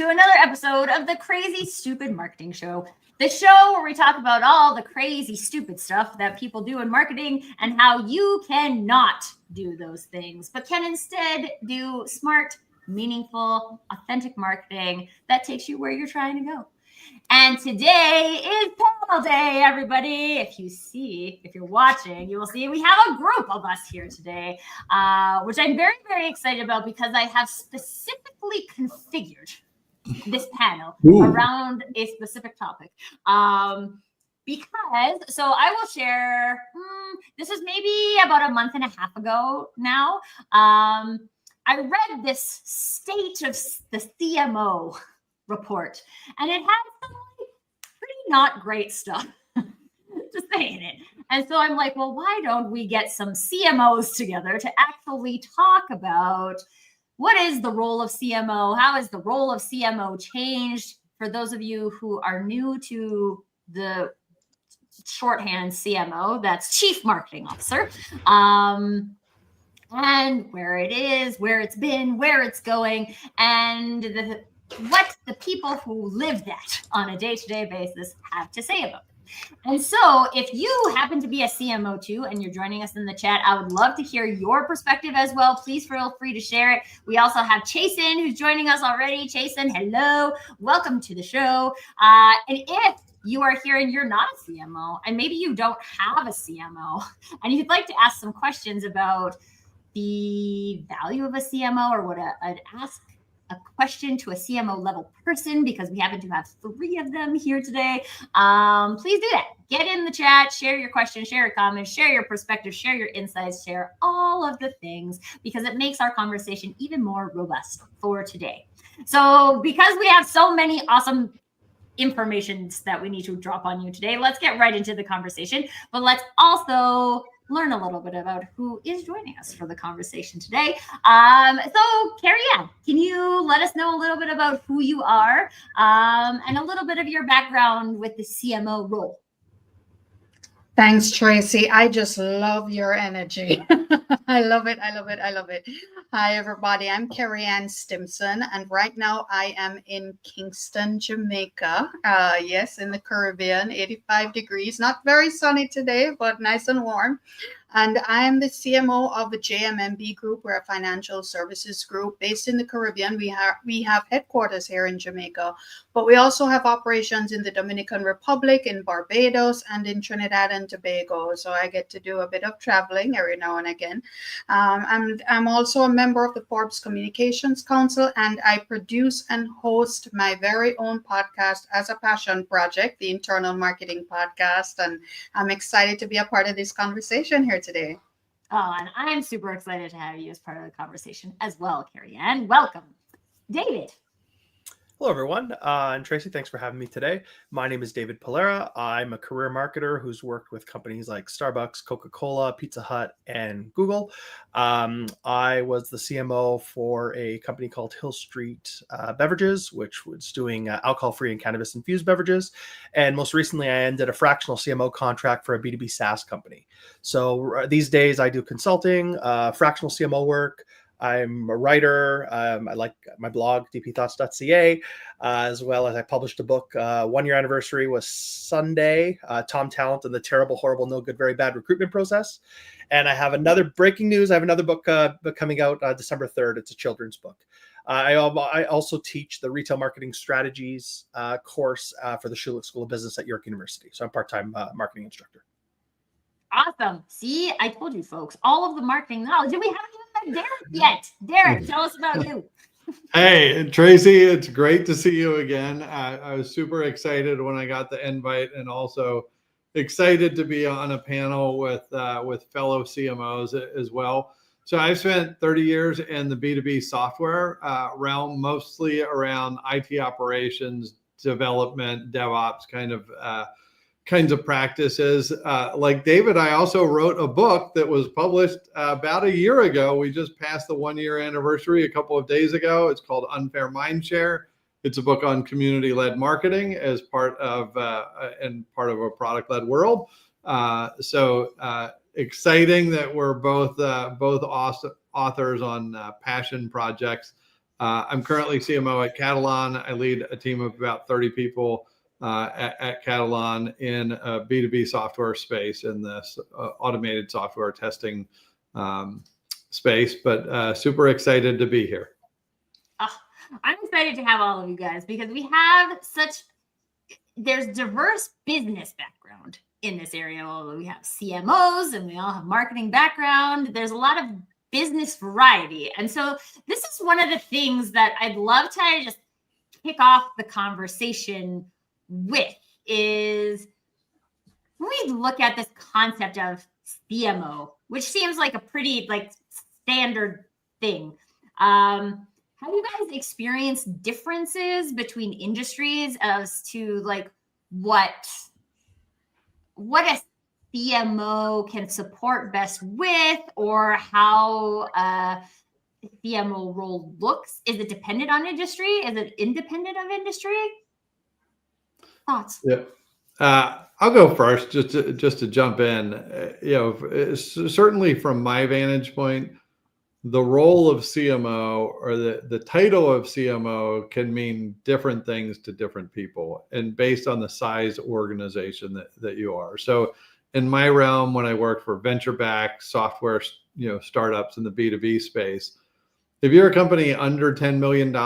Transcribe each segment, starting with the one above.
to another episode of the Crazy Stupid Marketing Show, the show where we talk about all the crazy stupid stuff that people do in marketing and how you cannot do those things, but can instead do smart, meaningful, authentic marketing that takes you where you're trying to go. And today is panel day, everybody. If you're watching, you will see we have a group of us here today, which I'm very, very excited about because I have specifically configured this panel around a specific topic. Because I will share, this was maybe about a month and a half ago now. I read this state of the CMO report, and it had some pretty not great stuff just saying it. And so I'm like, well, why don't we get some CMOs together to actually talk about what is the role of CMO? How is the role of CMO changed for those of you who are new to the shorthand CMO? That's Chief Marketing Officer. And where it is, where it's been, where it's going, and what the people who live that on a day-to-day basis have to say about it. And so if you happen to be a CMO too, and you're joining us in the chat, I would love to hear your perspective as well. Please feel free to share it. We also have Chasen who's joining us already. Chasen, hello. Welcome to the show. And if you are here and you're not a CMO, and maybe you don't have a CMO, and you'd like to ask some questions about the value of a CMO or what I'd ask a question to a CMO level person, because we happen to have 3 of them here today, please do that. Get in the chat, share your questions, share your comments, share your perspective, share your insights, share all of the things, because it makes our conversation even more robust for today. So because we have so many awesome informations that we need to drop on you today, let's get right into the conversation. But let's also learn a little bit about who is joining us for the conversation today. So Carrie Ann, can you let us know a little bit about who you are and a little bit of your background with the CMO role? Thanks, Tracy. I just love your energy. I love it. I love it. I love it. Hi, everybody. I'm Carrie Ann Stimson, and right now I am in Kingston, Jamaica. Yes, in the Caribbean, 85 degrees. Not very sunny today, but nice and warm. And I am the CMO of the JMMB Group. We're a financial services group based in the Caribbean. We have headquarters here in Jamaica, but we also have operations in the Dominican Republic, in Barbados, and in Trinidad and Tobago. So I get to do a bit of traveling every now and again. I'm also a member of the Forbes Communications Council, and I produce and host my very own podcast as a passion project, the Internal Marketing Podcast. And I'm excited to be a part of this conversation here today. Oh, and I'm super excited to have you as part of the conversation as well, Carrie Ann. Welcome. David. Hello, everyone. And Tracy, thanks for having me today. My name is David Polera. I'm a career marketer who's worked with companies like Starbucks, Coca-Cola, Pizza Hut, and Google. I was the CMO for a company called Hill Street Beverages, which was doing alcohol-free and cannabis-infused beverages. And most recently, I ended a fractional CMO contract for a B2B SaaS company. So these days, I do consulting, fractional CMO work. I'm a writer. I like my blog, dpthoughts.ca, as well as I published a book. 1-year anniversary was Sunday, Tom Talent and the Terrible, Horrible, No Good, Very Bad Recruitment Process. And I have another breaking news. I have another book coming out December 3rd. It's a children's book. I also teach the Retail Marketing Strategies course for the Schulich School of Business at York University. So I'm a part-time marketing instructor. Awesome. See, I told you folks, all of the marketing knowledge. And we haven't even met Derek yet. Derek, tell us about you. Hey, Tracy, it's great to see you again. I was super excited when I got the invite, and also excited to be on a panel with fellow CMOs as well. So I've spent 30 years in the B2B software realm, mostly around IT operations, development, DevOps kinds of practices. Like David, I also wrote a book that was published about a year ago. We just passed the 1-year anniversary a couple of days ago. It's called Unfair Mindshare. It's a book on community-led marketing as part of a product-led world. So exciting that we're both authors on passion projects I'm currently CMO at Catalan. I lead a team of about 30 people at Catalan in a B2B software space in this automated software testing space, but super excited to be here. I'm excited to have all of you guys because we have there's diverse business background in this area. We have CMOs and we all have marketing background. There's a lot of business variety. And so this is one of the things that I'd love to just kick off the conversation with is when we look at this concept of CMO, which seems like a pretty standard thing. Have you guys experienced differences between industries as to what a CMO can support best with, or how a CMO role looks? Is it dependent on industry? Is it independent of industry? Thoughts? Yeah. I'll go first just to jump in. Certainly from my vantage point, the role of CMO or the title of CMO can mean different things to different people and based on the size organization that you are. So in my realm, when I worked for venture-backed software, startups in the B2B space, if you're a company under $10 million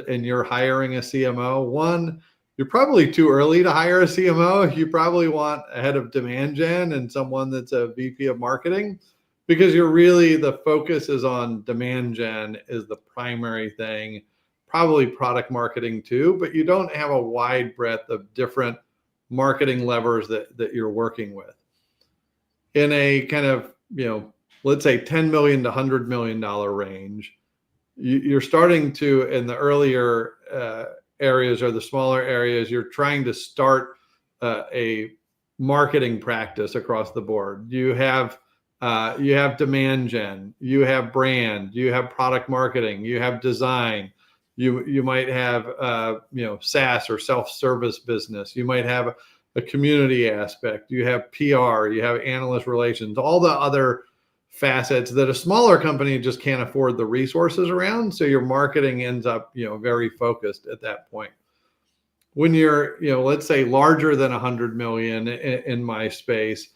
and you're hiring a CMO, you're probably too early to hire a CMO. You probably want a head of demand gen and someone that's a VP of marketing, because the focus is on demand gen is the primary thing, probably product marketing too, but you don't have a wide breadth of different marketing levers that you're working with. In a kind of, let's say $10 million to $100 million range, you're starting to, in the earlier areas or the smaller areas, you're trying to start a marketing practice across the board. You have demand gen, you have brand, you have product marketing, you have design, you might have SaaS or self-service business, you might have a community aspect, you have PR, you have analyst relations, all the other facets that a smaller company just can't afford the resources around. So your marketing ends up very focused at that point. When you're let's say larger than 100 million in my space,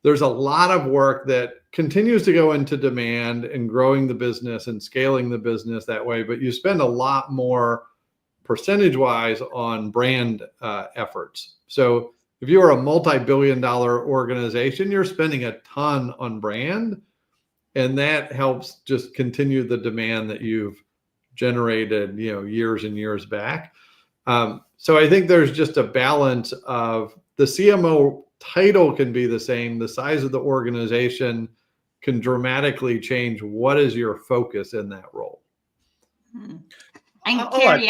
there's a lot of work that continues to go into demand and growing the business and scaling the business that way, but you spend a lot more percentage-wise on brand efforts. So if you are a multi-billion-dollar organization, you're spending a ton on brand, and that helps just continue the demand that you've generated, years and years back. So I think there's just a balance of the CMO title can be the same. The size of the organization can dramatically change what is your focus in that role. And Carrie,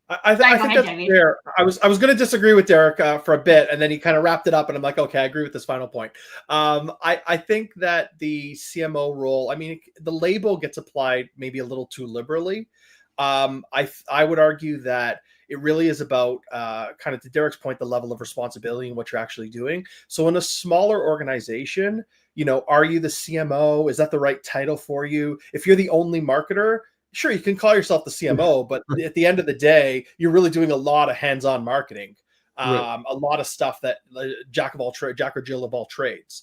I think that's fair. I was going to disagree with Derek for a bit, and then he kind of wrapped it up, and I'm like, okay, I agree with this final point. I think that the CMO role, the label gets applied maybe a little too liberally. I would argue that it really is about kind of, to Derek's point, the level of responsibility and what you're actually doing. So in a smaller organization, are you the CMO? Is that the right title for you? If you're the only marketer, sure, you can call yourself the CMO, but at the end of the day, you're really doing a lot of hands-on marketing, right. A lot of stuff that Jack or Jill of all trades.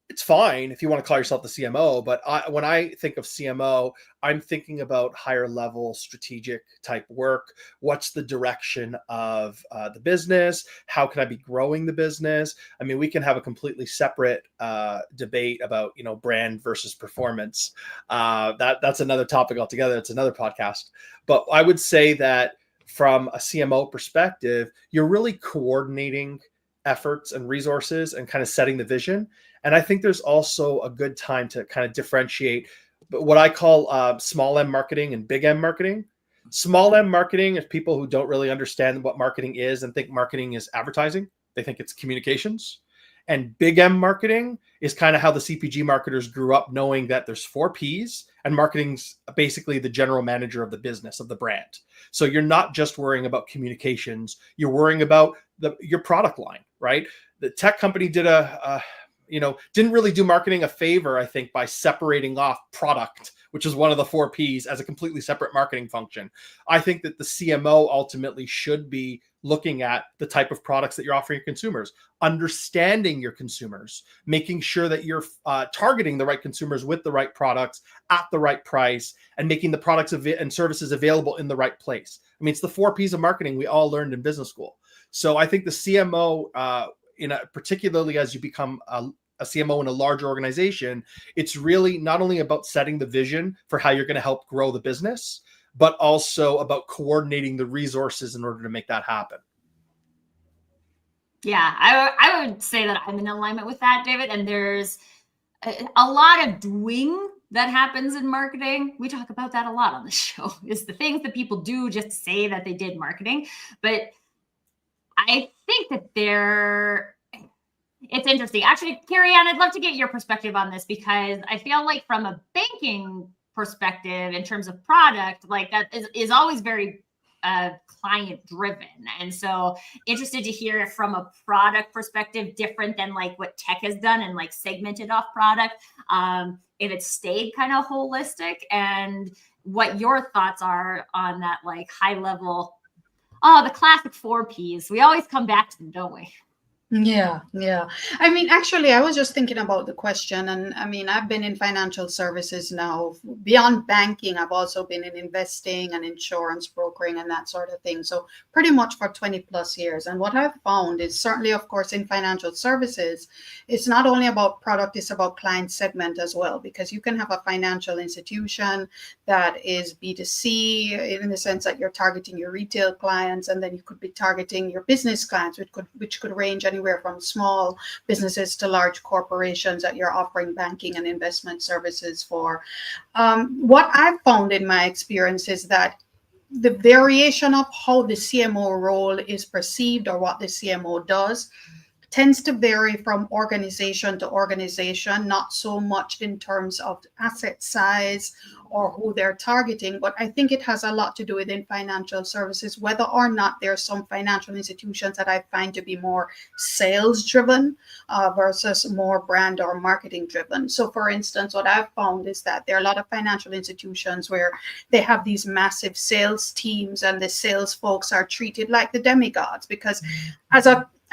It's fine if you want to call yourself the CMO, but when I think of CMO, I'm thinking about higher level strategic type work. What's the direction of the business? How can I be growing the business? We can have a completely separate debate about brand versus performance. That's another topic altogether. It's another podcast. But I would say that from a CMO perspective, you're really coordinating efforts and resources and kind of setting the vision. And I think there's also a good time to kind of differentiate what I call small M marketing and big M marketing. Small M marketing is people who don't really understand what marketing is and think marketing is advertising. They think it's communications. And big M marketing is kind of how the CPG marketers grew up, knowing that there's 4 Ps and marketing's basically the general manager of the business, of the brand. So you're not just worrying about communications, you're worrying about your product line, right? The tech company did didn't really do marketing a favor, I think, by separating off product, which is one of the 4 Ps, as a completely separate marketing function. I think that the CMO ultimately should be looking at the type of products that you're offering your consumers, understanding your consumers, making sure that you're targeting the right consumers with the right products at the right price, and making the products and services available in the right place. I mean, it's the 4 Ps of marketing we all learned in business school. So I think the CMO, particularly as you become a CMO in a larger organization, it's really not only about setting the vision for how you're going to help grow the business, but also about coordinating the resources in order to make that happen. Yeah, I would say that I'm in alignment with that, David. And there's a lot of doing that happens in marketing. We talk about that a lot on the show, is the things that people do just to say that they did marketing. But I think that it's interesting. Actually, Carrie Ann, I'd love to get your perspective on this, because I feel like from a banking perspective, in terms of product, like that is always very client driven. And so interested to hear from a product perspective, different than like what tech has done and like segmented off product, if it stayed kind of holistic, and what your thoughts are on that, like high level, the classic 4 Ps. We always come back to them, don't we? Yeah. I mean, actually, I was just thinking about the question. And I mean, I've been in financial services now. Beyond banking, I've also been in investing and insurance brokering and that sort of thing. So pretty much for 20 plus years. And what I've found is, certainly, of course, in financial services, it's not only about product, it's about client segment as well. Because you can have a financial institution that is B2C, in the sense that you're targeting your retail clients, and then you could be targeting your business clients, which could range anywhere from small businesses to large corporations that you're offering banking and investment services for. What I've found in my experience is that the variation of how the CMO role is perceived, or what the CMO does, tends to vary from organization to organization, not so much in terms of asset size or who they're targeting, but I think it has a lot to do with in financial services, whether or not there are some financial institutions that I find to be more sales driven versus more brand or marketing driven. So for instance, what I've found is that there are a lot of financial institutions where they have these massive sales teams, and the sales folks are treated like the demigods, because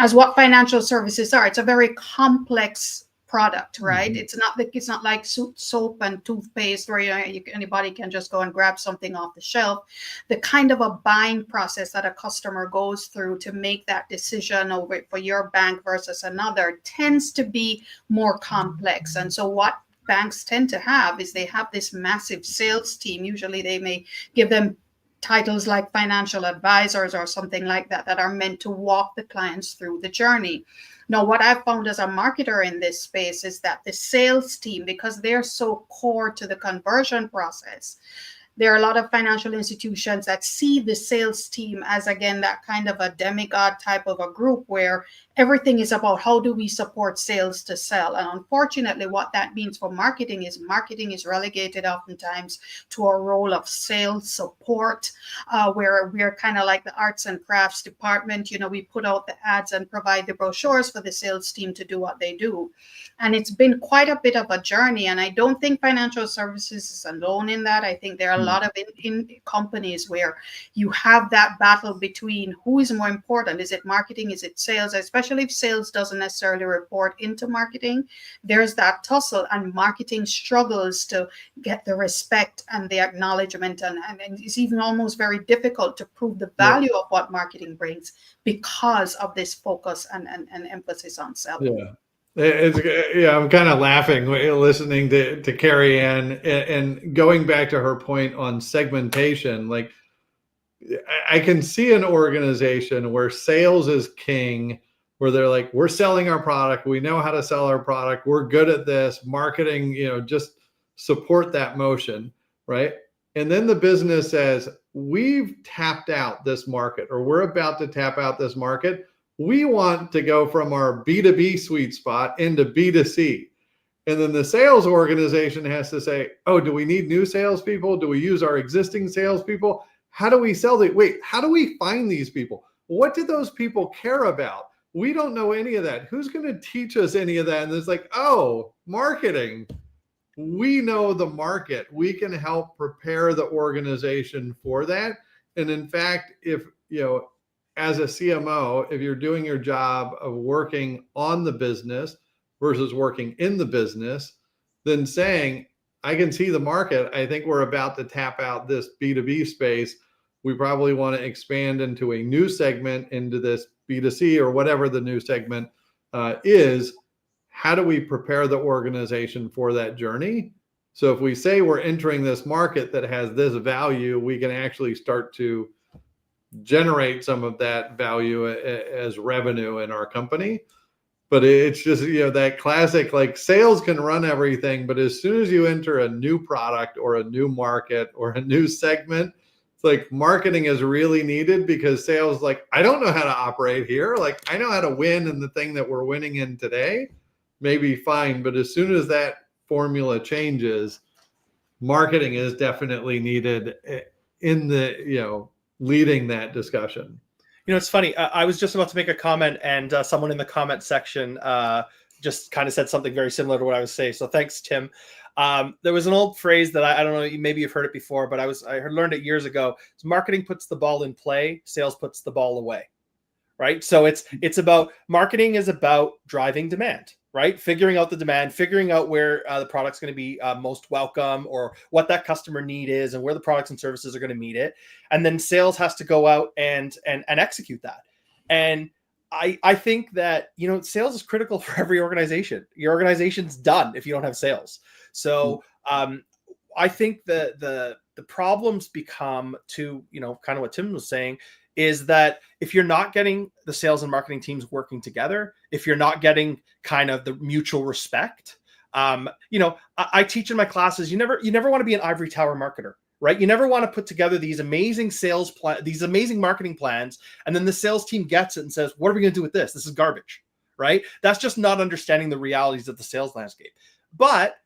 as what financial services are, it's a very complex product, right? Mm-hmm. It's not like soap and toothpaste where anybody can just go and grab something off the shelf. The kind of a buying process that a customer goes through to make that decision over for your bank versus another tends to be more complex. And so what banks tend to have is they have this massive sales team. Usually they may give them titles like financial advisors or something like that, that are meant to walk the clients through the journey. Now, what I've found as a marketer in this space is that the sales team, because they're so core to the conversion process, there are a lot of financial institutions that see the sales team as, again, that kind of a demigod type of a group where everything is about how do we support sales to sell. And unfortunately, what that means for marketing is relegated oftentimes to a role of sales support, where we're kind of like the arts and crafts department. We put out the ads and provide the brochures for the sales team to do what they do. And it's been quite a bit of a journey. And I don't think financial services is alone in that. I think there are a lot of in companies where you have that battle between who is more important. Is it marketing? Is it sales? Especially if sales doesn't necessarily report into marketing, there's that tussle, and marketing struggles to get the respect and the acknowledgement. And it's even almost very difficult to prove the value of what marketing brings because of this focus and emphasis on selling. Yeah. I'm kind of laughing listening to Carrie Ann, and going back to her point on segmentation. Like, I can see an organization where sales is king, where they're like, we're selling our product, we know how to sell our product, we're good at this. Marketing, just support that motion, right? And then the business says, we've tapped out this market, or we're about to tap out this market. We want to go from our B2B sweet spot into B2C. And then the sales organization has to say, oh, do we need new salespeople? Do we use our existing salespeople? How do we sell how do we find these people? What do those people care about? we don't know any of that. Who's going to teach us any of that? And it's like, oh, marketing. We know the market. We can help prepare the organization for that. And in fact, if, as a CMO, if you're doing your job of working on the business versus working in the business, then saying, I can see the market. I think we're about to tap out this B2B space. We probably want to expand into a new segment, into this B2C or whatever the new segment is. How do we prepare the organization for that journey? So if we say we're entering this market that has this value, we can actually start to generate some of that value as revenue in our company. But it's just, that classic, like, sales can run everything, but as soon as you enter a new product or a new market or a new segment, it's like marketing is really needed, because sales, like, I don't know how to operate here. Like, I know how to win in the thing that we're winning in today, maybe fine. But as soon as that formula changes, marketing is definitely needed in the, leading that discussion. It's funny. I was just about to make a comment, and someone in the comment section just kind of said something very similar to what I was saying. So thanks, Tim. There was an old phrase that I don't know, maybe you've heard it before, but I learned it years ago. It's marketing puts the ball in play, sales puts the ball away, right? So it's about, marketing is about driving demand, right? Figuring out the demand, figuring out where the product's going to be most welcome, or what that customer need is, and where the products and services are going to meet it. And then sales has to go out and execute that. And I think that, sales is critical for every organization. Your organization's done if you don't have sales. So I think the problems become to, kind of what Tim was saying, is that if you're not getting the sales and marketing teams working together, if you're not getting kind of the mutual respect, I teach in my classes, you never want to be an ivory tower marketer, right? You never want to put together these amazing these amazing marketing plans, and then the sales team gets it and says, what are we going to do with this? This is garbage, right? That's just not understanding the realities of the sales landscape. But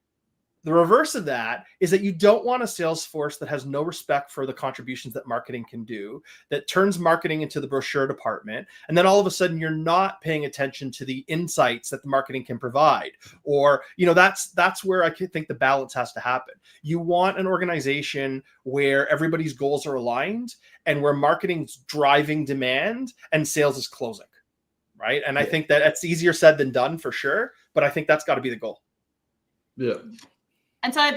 the reverse of that is that you don't want a sales force that has no respect for the contributions that marketing can do, that turns marketing into the brochure department. And then all of a sudden you're not paying attention to the insights that the marketing can provide. Or, that's where I think the balance has to happen. You want an organization where everybody's goals are aligned, and where marketing's driving demand and sales is closing, right? And I think that that's easier said than done, for sure. But I think that's got to be the goal. Yeah. And so I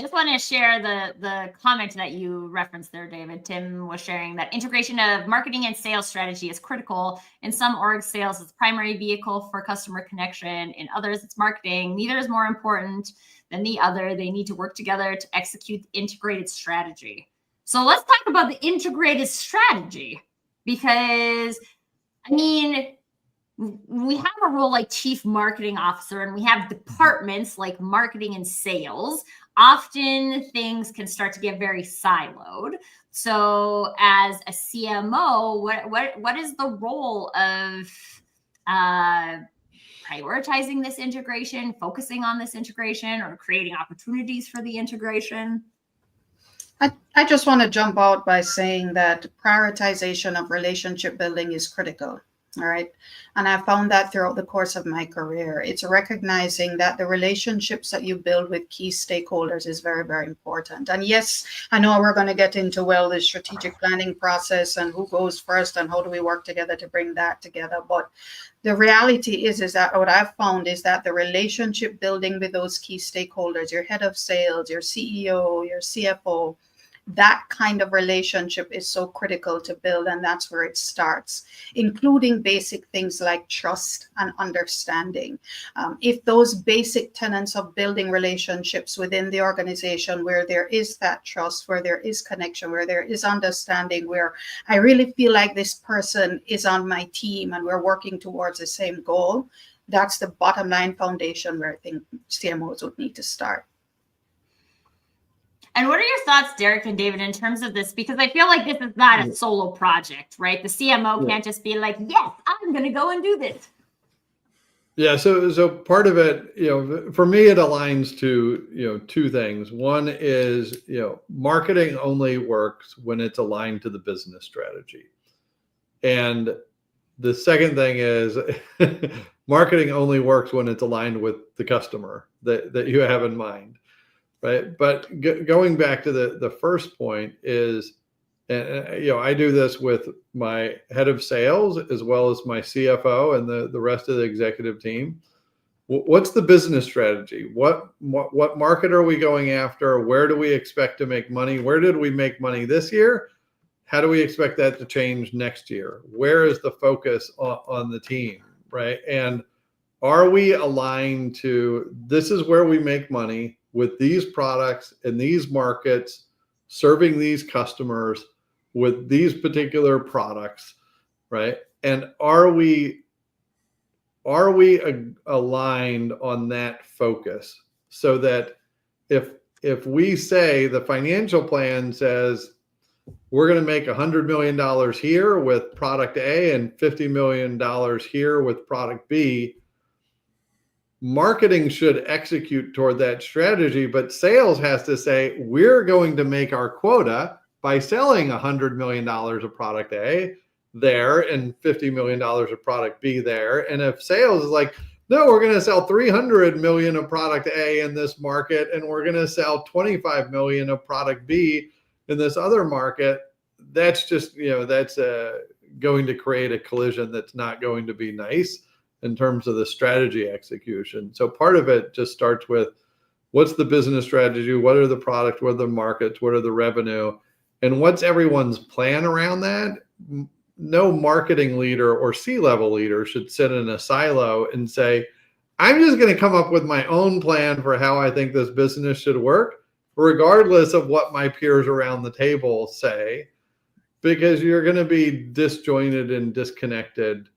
just want to share the comment that you referenced there, David. Tim was sharing that integration of marketing and sales strategy is critical. In some orgs, sales is the primary vehicle for customer connection. In others, it's marketing. Neither is more important than the other. They need to work together to execute the integrated strategy. So let's talk about the integrated strategy, because, we have a role like chief marketing officer, and we have departments like marketing and sales. Often things can start to get very siloed. So as a CMO, what is the role of prioritizing this integration, focusing on this integration, or creating opportunities for the integration? I just want to jump out by saying that prioritization of relationship building is critical. All right. And I found that throughout the course of my career. It's recognizing that the relationships that you build with key stakeholders is very, very important. And yes, I know we're going to get into, the strategic planning process and who goes first and how do we work together to bring that together. But the reality is that what I've found is that the relationship building with those key stakeholders, your head of sales, your CEO, your CFO, that kind of relationship is so critical to build, and that's where it starts, including basic things like trust and understanding. If those basic tenets of building relationships within the organization, where there is that trust, where there is connection, where there is understanding, where I really feel like this person is on my team and we're working towards the same goal, that's the bottom line foundation where I think CMOs would need to start. And what are your thoughts, Derek and David, in terms of this? Because I feel like this is not a solo project, right? The CMO can't just be like, yes, I'm going to go and do this. Yeah. So part of it, for me, it aligns to, two things. One is, marketing only works when it's aligned to the business strategy. And the second thing is marketing only works when it's aligned with the customer that you have in mind, right? But going back to the first point is, and I do this with my head of sales as well as my CFO and the rest of the executive team. What's the business strategy? What market are we going after? Where do we expect to make money? Where did we make money this year? How do we expect that to change next year? Where is the focus on the team, right? And are we aligned to, this is where we make money with these products in these markets, serving these customers with these particular products, right? And are we aligned on that focus, so that if we say the financial plan says we're going to make $100 million here with product A and $50 million here with product B, marketing should execute toward that strategy, but sales has to say, we're going to make our quota by selling $100 million of product A there and $50 million of product B there. And if sales is like, no, we're going to sell 300 million of product A in this market, and we're going to sell 25 million of product B in this other market, that's just, that's going to create a collision that's not going to be nice in terms of the strategy execution. So part of it just starts with, what's the business strategy? What are the products? What are the markets? What are the revenue? And what's everyone's plan around that? No marketing leader or C-level leader should sit in a silo and say, I'm just going to come up with my own plan for how I think this business should work, regardless of what my peers around the table say, because you're going to be disjointed and disconnected,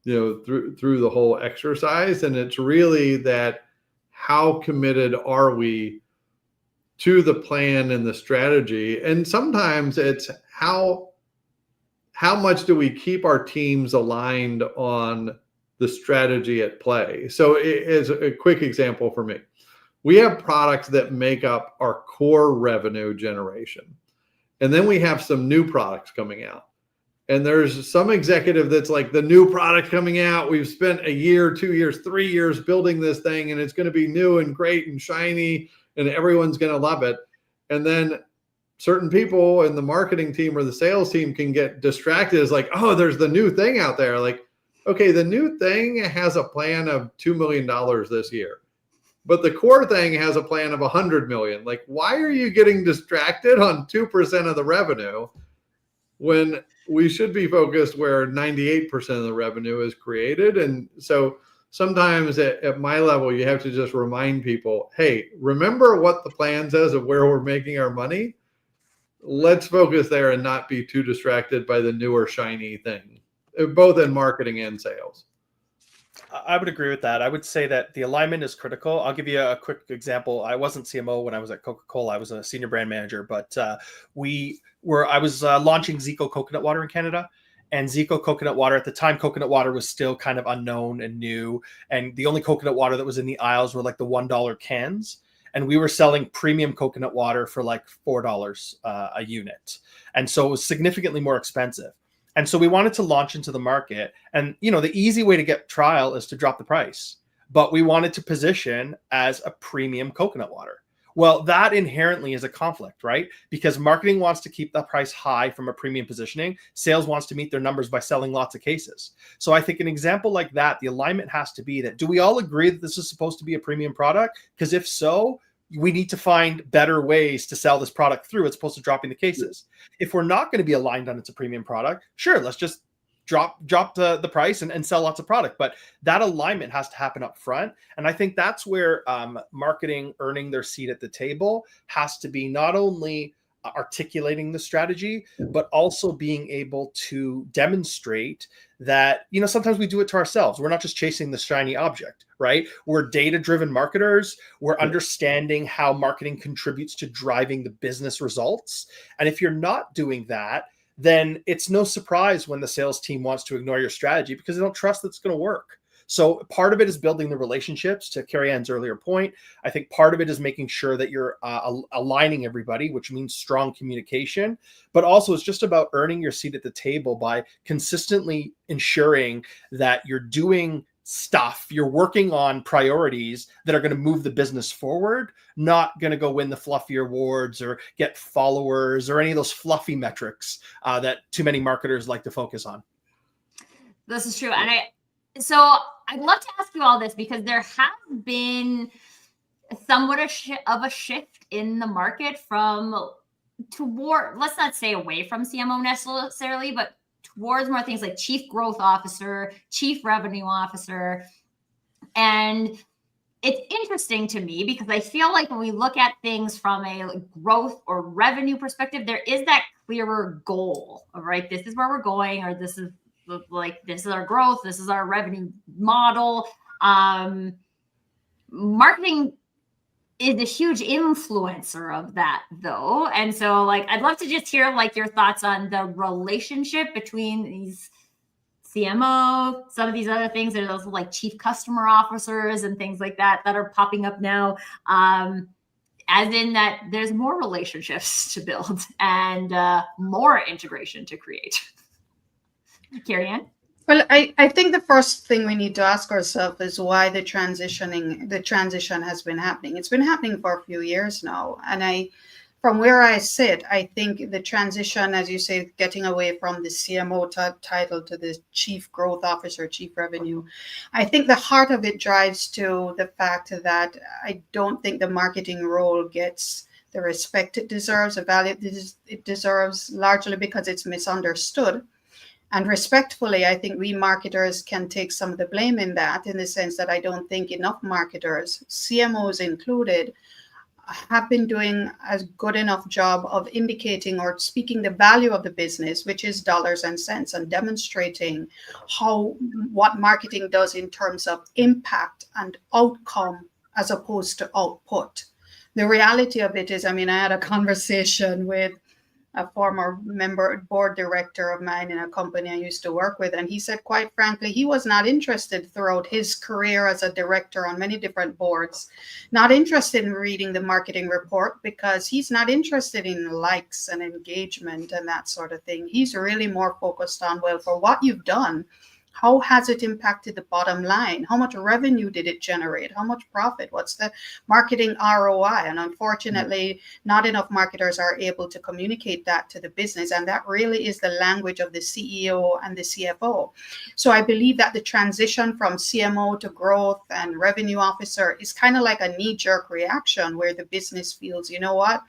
through the whole exercise. And it's really that, how committed are we to the plan and the strategy? And sometimes it's how much do we keep our teams aligned on the strategy at play? So as a quick example for me, we have products that make up our core revenue generation. And then we have some new products coming out. And there's some executive that's like, the new product coming out, we've spent a year, 2 years, 3 years building this thing, and it's going to be new and great and shiny, and everyone's going to love it. And then certain people in the marketing team or the sales team can get distracted. It's like, oh, there's the new thing out there. Like, okay, the new thing has a plan of $2 million this year, but the core thing has a plan of 100 million. Like, why are you getting distracted on 2% of the revenue when we should be focused where 98% of the revenue is created? And so sometimes at my level, you have to just remind people, hey, remember what the plan says of where we're making our money? Let's focus there and not be too distracted by the newer shiny thing, both in marketing and sales. I would agree with that. I would say that the alignment is critical. I'll give you a quick example. I wasn't CMO when I was at Coca-Cola. I was a senior brand manager, but I was launching Zico coconut water in Canada. And Zico coconut water, at the time, coconut water was still kind of unknown and new. And the only coconut water that was in the aisles were like the $1 cans. And we were selling premium coconut water for like $4 a unit. And so it was significantly more expensive. And so we wanted to launch into the market. And, the easy way to get trial is to drop the price. But we wanted to position as a premium coconut water. Well, that inherently is a conflict, right? Because marketing wants to keep the price high from a premium positioning. Sales wants to meet their numbers by selling lots of cases. So I think an example like that, the alignment has to be that, do we all agree that this is supposed to be a premium product? Because if so, we need to find better ways to sell this product through as opposed to dropping the cases. If we're not going to be aligned on it's a premium product, sure, let's just drop the price and sell lots of product. But that alignment has to happen up front. And I think that's where marketing earning their seat at the table has to be, not only articulating the strategy, but also being able to demonstrate that, sometimes we do it to ourselves. We're not just chasing the shiny object, right? We're data-driven marketers. We're understanding how marketing contributes to driving the business results. And if you're not doing that, then it's no surprise when the sales team wants to ignore your strategy, because they don't trust that it's going to work. So part of it is building the relationships, to Carrie Ann's earlier point. I think part of it is making sure that you're aligning everybody, which means strong communication, but also it's just about earning your seat at the table by consistently ensuring that you're doing stuff, you're working on priorities that are going to move the business forward, not going to go win the fluffy awards or get followers or any of those fluffy metrics that too many marketers like to focus on. This is true. And so I'd love to ask you all this, because there has been somewhat of a shift in the market from toward, let's not say away from CMO necessarily, but towards more things like chief growth officer, chief revenue officer. And it's interesting to me because I feel like when we look at things from a growth or revenue perspective, there is that clearer goal, right? This is where we're going, or this is our growth, this is our revenue model. Marketing is a huge influencer of that, though. And so like, I'd love to just hear like your thoughts on the relationship between these CMO, some of these other things. There's also like chief customer officers and things like that are popping up now. As in that there's more relationships to build and more integration to create. Carrie Ann? Well, I think the first thing we need to ask ourselves is why the transition has been happening. It's been happening for a few years now. And from where I sit, I think the transition, as you say, getting away from the CMO title to the chief growth officer, chief revenue, I think the heart of it drives to the fact that I don't think the marketing role gets the respect it deserves, the value it deserves, largely because it's misunderstood. And respectfully, I think we marketers can take some of the blame in that, in the sense that I don't think enough marketers, CMOs included, have been doing a good enough job of indicating or speaking the value of the business, which is dollars and cents, and demonstrating what marketing does in terms of impact and outcome as opposed to output. The reality of it is, I mean, I had a conversation with a former board director of mine in a company I used to work with. And he said, quite frankly, he was not interested throughout his career as a director on many different boards, not interested in reading the marketing report, because he's not interested in likes and engagement and that sort of thing. He's really more focused on, well, for what you've done, how has it impacted the bottom line? How much revenue did it generate? How much profit? What's the marketing ROI? And unfortunately, not enough marketers are able to communicate that to the business. And that really is the language of the CEO and the CFO. So I believe that the transition from CMO to growth and revenue officer is kind of like a knee-jerk reaction where the business feels, you know what?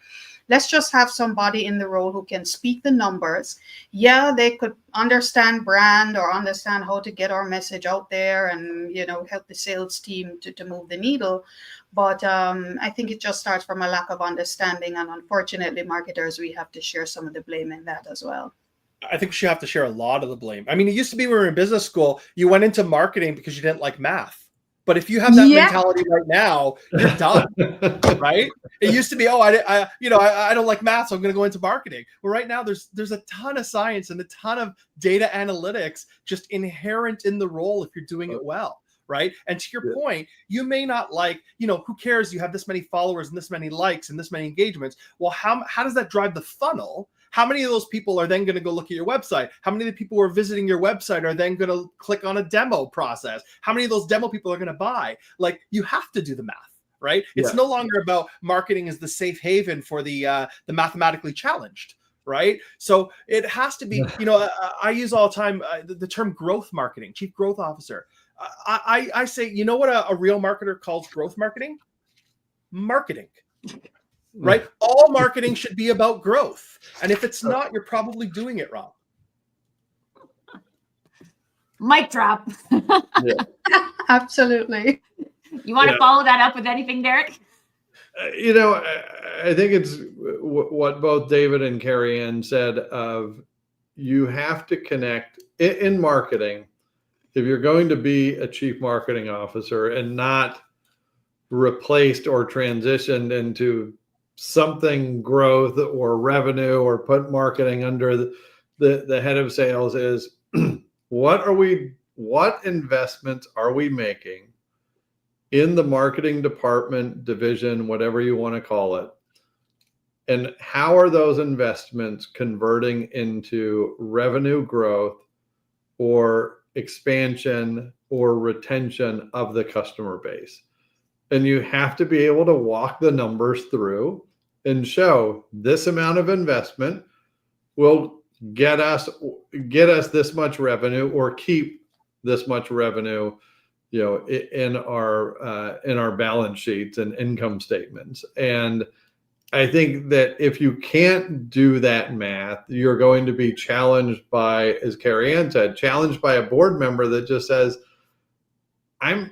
Let's just have somebody in the role who can speak the numbers. Yeah, they could understand brand or understand how to get our message out there and, help the sales team to move the needle. But I think it just starts from a lack of understanding. And unfortunately, marketers, we have to share some of the blame in that as well. I think we should have to share a lot of the blame. I mean, it used to be when we were in business school, you went into marketing because you didn't like math. But if you have that mentality right now, you're done, right? It used to be, I don't like math, so I'm going to go into marketing. Well, right now there's a ton of science and a ton of data analytics just inherent in the role if you're doing it well, right? And to your point, you may not like, who cares? You have this many followers and this many likes and this many engagements. Well, how does that drive the funnel? How many of those people are then going to go look at your website? How many of the people who are visiting your website are then going to click on a demo process? How many of those demo people are going to buy? Like, you have to do the math, right? It's no longer about marketing as the safe haven for the mathematically challenged, right? So it has to be, I use all the time the term growth marketing, chief growth officer. I say, you know what a real marketer calls growth marketing? Marketing. Right? All marketing should be about growth. And if it's not, you're probably doing it wrong. Mic drop. Absolutely. You want to follow that up with anything, Derek? I think it's what both David and Carrie Ann said of, you have to connect in marketing. If you're going to be a chief marketing officer and not replaced or transitioned into something growth or revenue or put marketing under the head of sales, is what are we what investments are we making in the marketing department, division, whatever you want to call it? And how are those investments converting into revenue growth or expansion or retention of the customer base? And you have to be able to walk the numbers through and show this amount of investment will get us this much revenue or keep this much revenue, in our balance sheets and income statements. And I think that if you can't do that math, you're going to be challenged by, as Carrie Ann said, challenged by a board member that just says, I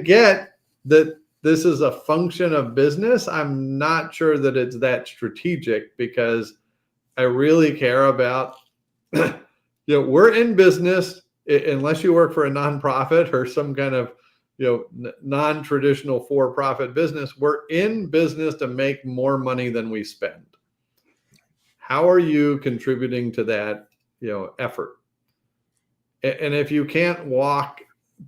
get that this is a function of business. I'm not sure that it's that strategic, because I really care about, we're in business, unless you work for a nonprofit or some kind of, non-traditional for-profit business, we're in business to make more money than we spend. How are you contributing to that, effort? And if you can't walk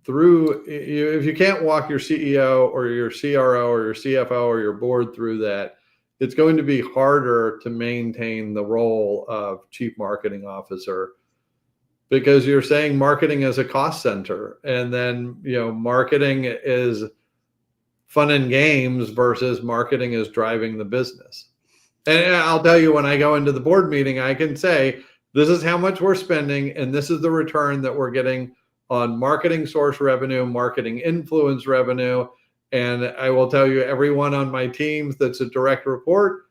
if you can't walk your CEO or your CRO or your CFO or your board through that, it's going to be harder to maintain the role of chief marketing officer, because you're saying marketing is a cost center, and then, marketing is fun and games versus marketing is driving the business. And I'll tell you, when I go into the board meeting, I can say, this is how much we're spending, and this is the return that we're getting on marketing source revenue, marketing influence revenue. And I will tell you, everyone on my teams that's a direct report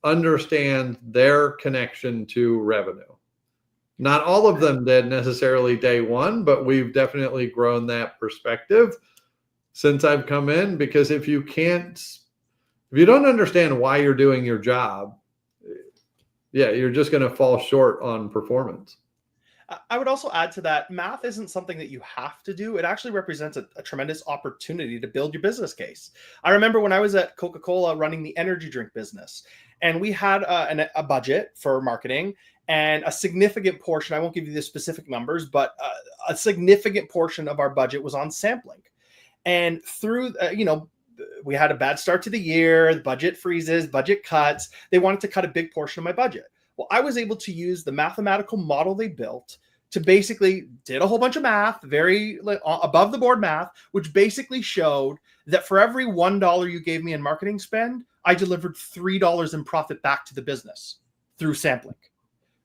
understands their connection to revenue. Not all of them did necessarily day one, but we've definitely grown that perspective since I've come in, because if you don't understand why you're doing your job, you're just going to fall short on performance. I would also add to that, math isn't something that you have to do. It actually represents a tremendous opportunity to build your business case. I remember when I was at Coca-Cola running the energy drink business, and we had a budget for marketing, and a significant portion, I won't give you the specific numbers, but a significant portion of our budget was on sampling. And through, we had a bad start to the year, the budget freezes, budget cuts. They wanted to cut a big portion of my budget. Well, I was able to use the mathematical model they built to basically did a whole bunch of math, very above the board math, which basically showed that for every $1 you gave me in marketing spend, I delivered $3 in profit back to the business through sampling.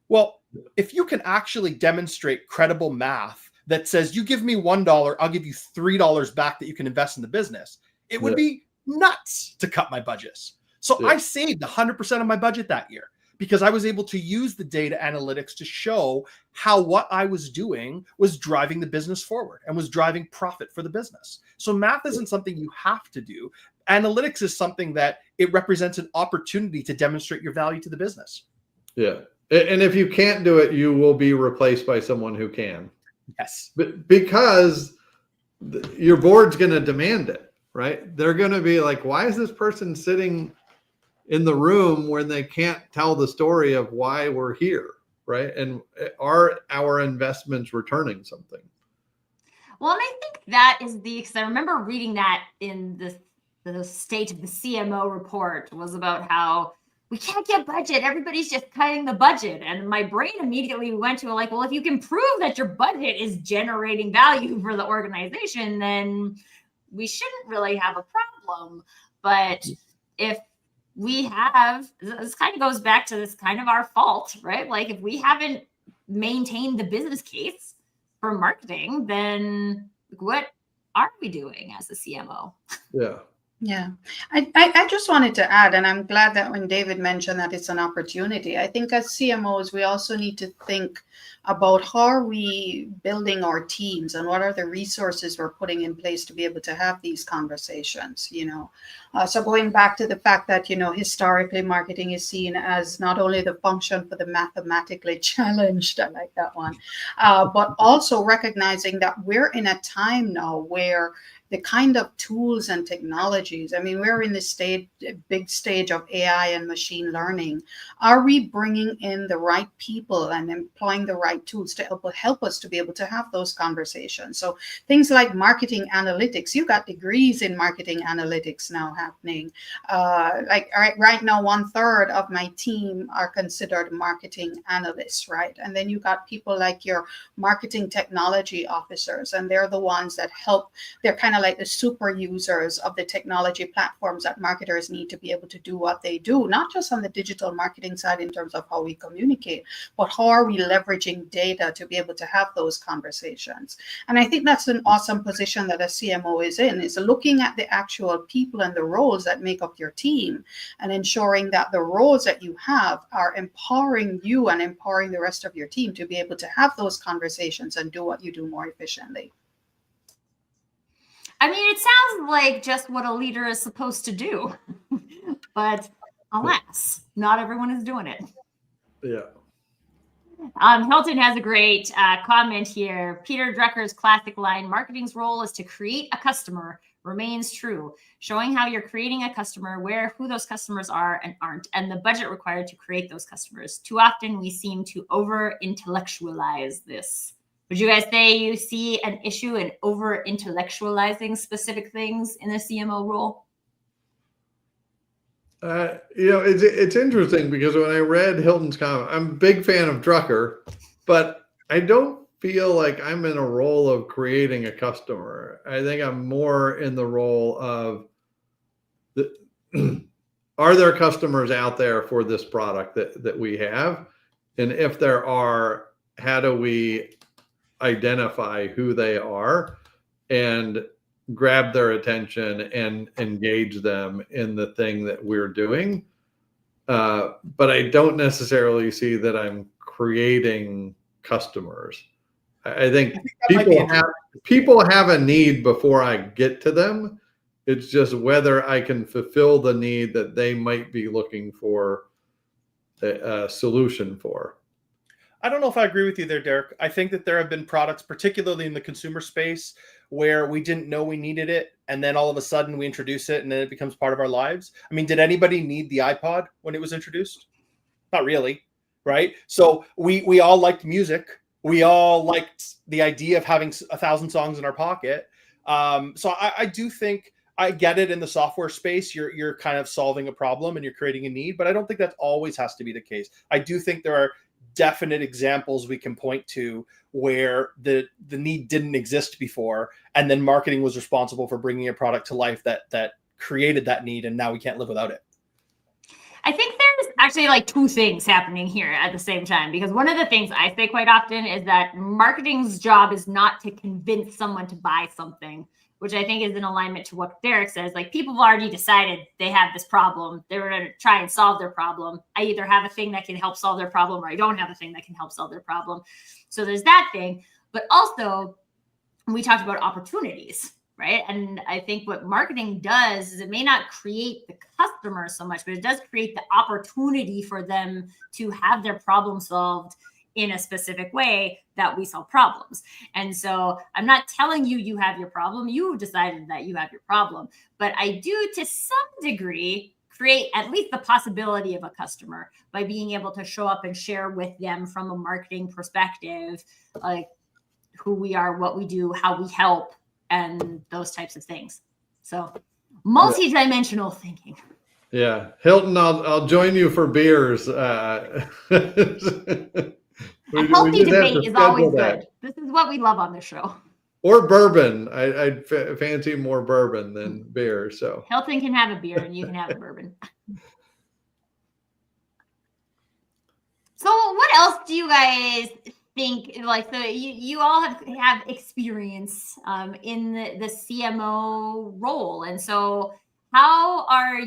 Well, if you can actually demonstrate credible math that says you give me $1, I'll give you $3 back that you can invest in the business, it would be nuts to cut my budgets. So I saved 100% of my budget that year, because I was able to use the data analytics to show how what I was doing was driving the business forward and was driving profit for the business. So math isn't something you have to do. Analytics is something that it represents an opportunity to demonstrate your value to the business. Yeah. And if you can't do it, you will be replaced by someone who can. Yes. Because your board's going to demand it, right? They're going to be like, why is this person sitting in the room when they can't tell the story of why we're here, right? And are our investments returning something? Well, and I think that is because I remember reading that in the state of the CMO report was about how we can't get budget. Everybody's just cutting the budget. And my brain immediately went to well, if you can prove that your budget is generating value for the organization, then we shouldn't really have a problem. But if we have, this kind of goes back to this kind of our fault, right? Like if we haven't maintained the business case for marketing, then what are we doing as a CMO? Yeah. Yeah, I just wanted to add, and I'm glad that when David mentioned that it's an opportunity, I think as CMOs, we also need to think about how are we building our teams and what are the resources we're putting in place to be able to have these conversations, So going back to the fact that, historically marketing is seen as not only the function for the mathematically challenged, I like that one, but also recognizing that we're in a time now where the kind of tools and technology technologies. I mean, we're in this big stage of AI and machine learning. Are we bringing in the right people and employing the right tools to help us to be able to have those conversations? So things like marketing analytics, you got degrees in marketing analytics now happening. Like right now, 1/3 of my team are considered marketing analysts, right? And then you got people like your marketing technology officers, and they're the ones that help. They're kind of like the super users of the technology platforms that marketers need to be able to do what they do, not just on the digital marketing side in terms of how we communicate, but how are we leveraging data to be able to have those conversations. And I think that's an awesome position that a CMO is in, is looking at the actual people and the roles that make up your team and ensuring that the roles that you have are empowering you and empowering the rest of your team to be able to have those conversations and do what you do more efficiently. I mean, it sounds like just what a leader is supposed to do, but alas, not everyone is doing it. Yeah. Hilton has a great comment here. Peter Drucker's classic line, marketing's role is to create a customer, remains true, showing how you're creating a customer, who those customers are and aren't, and the budget required to create those customers. Too often we seem to over-intellectualize this. Would you guys say you see an issue in over-intellectualizing specific things in the CMO role? It's interesting because when I read Hilton's comment, I'm a big fan of Drucker, but I don't feel like I'm in a role of creating a customer. I think I'm more in the role of are there customers out there for this product that we have? And if there are, how do we identify who they are and grab their attention and engage them in the thing that we're doing? But I don't necessarily see that I'm creating customers. I think people have a need before I get to them. It's just whether I can fulfill the need that they might be looking for a solution for. I don't know if I agree with you there, Derek. I think that there have been products, particularly in the consumer space, where we didn't know we needed it, and then all of a sudden we introduce it, and then it becomes part of our lives. I mean, did anybody need the iPod when it was introduced? Not really, right? So we all liked music. We all liked the idea of having 1,000 songs in our pocket. So I do think I get it in the software space. You're kind of solving a problem and you're creating a need, but I don't think that always has to be the case. I do think there are definite examples we can point to where the need didn't exist before, and then marketing was responsible for bringing a product to life that created that need, and now we can't live without it. I think there's actually like two things happening here at the same time, because one of the things I say quite often is that marketing's job is not to convince someone to buy something, which I think is in alignment to what Derek says. Like, people have already decided they have this problem. They're going to try and solve their problem. I either have a thing that can help solve their problem, or I don't have a thing that can help solve their problem. So there's that thing. But also, we talked about opportunities, right? And I think what marketing does is it may not create the customer so much, but it does create the opportunity for them to have their problem solved in a specific way that we solve problems. And so I'm not telling you you have your problem. You decided that you have your problem. But I do, to some degree, create at least the possibility of a customer by being able to show up and share with them from a marketing perspective, like who we are, what we do, how we help, and those types of things. So multi-dimensional thinking. Yeah. Hilton, I'll join you for beers. A healthy debate is always good. This is what we love on this show. Or bourbon. I'd fancy more bourbon than beer. So Hilton can have a beer and you can have a bourbon. So what else do you guys think? Like, you all have experience in the CMO role, and so how are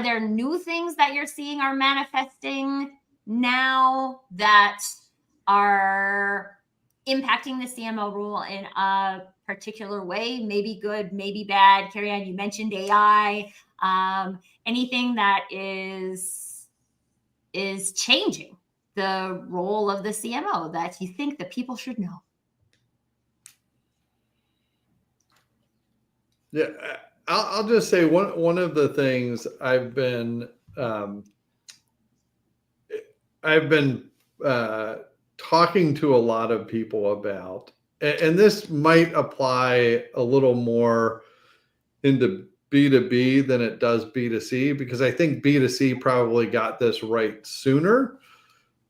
there new things that you're seeing are manifesting now that are impacting the CMO role in a particular way? Maybe good, maybe bad. Carrie-Anne, you mentioned AI. Anything that is changing the role of the CMO that you think the people should know? Yeah, I'll just say one of the things I've been talking to a lot of people about, and this might apply a little more into B2B than it does B2C, because I think B2C probably got this right sooner,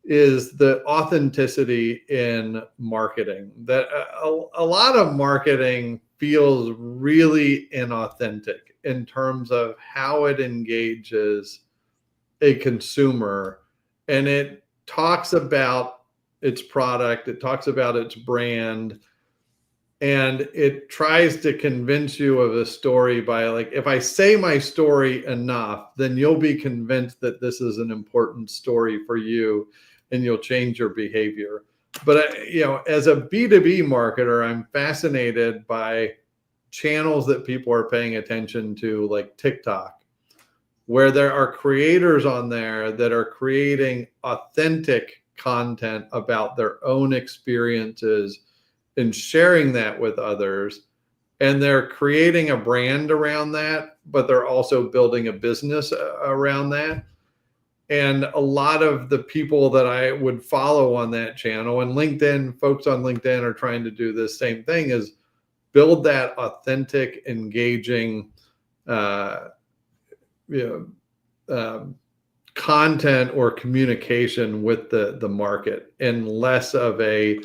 is the authenticity in marketing. That a lot of marketing feels really inauthentic in terms of how it engages a consumer, and it talks about its product, it talks about its brand, and it tries to convince you of a story by, like, if I say my story enough, then you'll be convinced that this is an important story for you and you'll change your behavior. But as a B2B marketer, I'm fascinated by channels that people are paying attention to, like TikTok, where there are creators on there that are creating authentic content about their own experiences and sharing that with others. And they're creating a brand around that, but they're also building a business around that. And a lot of the people that I would follow on that channel, and LinkedIn, folks on LinkedIn are trying to do this same thing, is build that authentic, engaging, content or communication with the market, and less of a,